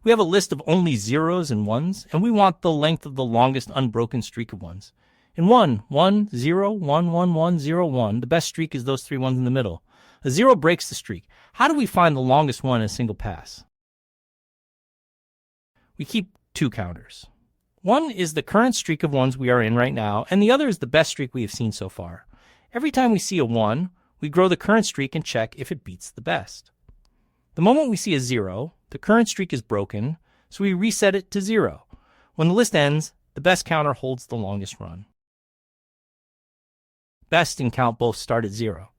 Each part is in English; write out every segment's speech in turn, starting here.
We have a list of only zeros and ones, and we want the length of the longest unbroken streak of ones. In 1, 1, 0, 1, 1, 1, 0, 1, the best streak is those three ones in the middle. A 0 breaks the streak. How do we find the longest one in a single pass? We keep two counters. One is the current streak of ones we are in right now, and the other is the best streak we have seen so far. Every time we see a 1, we grow the current streak and check if it beats the best. The moment we see a 0, the current streak is broken, so we reset it to 0. When the list ends, the best counter holds the longest run. Best and count both start at 0.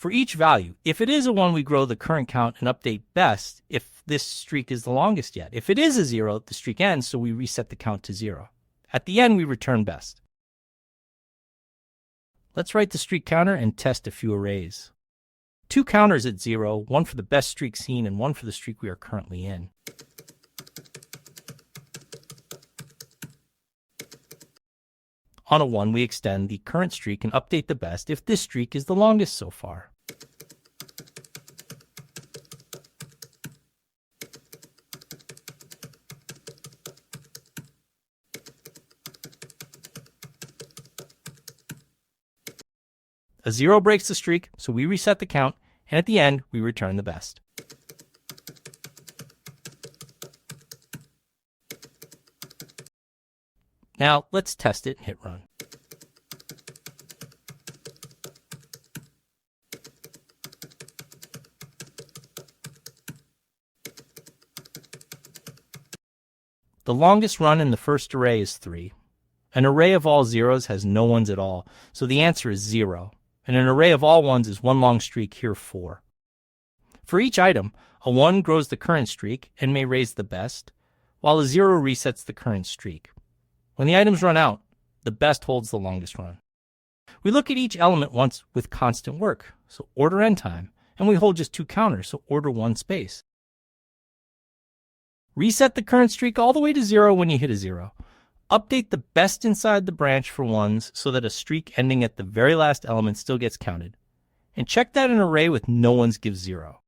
For each value, if it is a 1, we grow the current count and update best if this streak is the longest yet. If it is a 0, the streak ends, so we reset the count to 0. At the end, we return best. Let's write the streak counter and test a few arrays. Two counters at 0, one for the best streak seen and one for the streak we are currently in. On a 1, we extend the current streak and update the best if this streak is the longest so far. A 0 breaks the streak, so we reset the count, and at the end, we return the best. Now, let's test it and hit run. The longest run in the first array is 3. An array of all zeros has no ones at all, so the answer is 0. And an array of all ones is one long streak, here 4. For each item, a 1 grows the current streak and may raise the best, while a 0 resets the current streak. When the items run out, the best holds the longest run. We look at each element once with constant work, so order end time, and we hold just two counters, so order one space. Reset the current streak all the way to 0 when you hit a 0. Update the best inside the branch for ones so that a streak ending at the very last element still gets counted. And check that an array with no ones gives 0.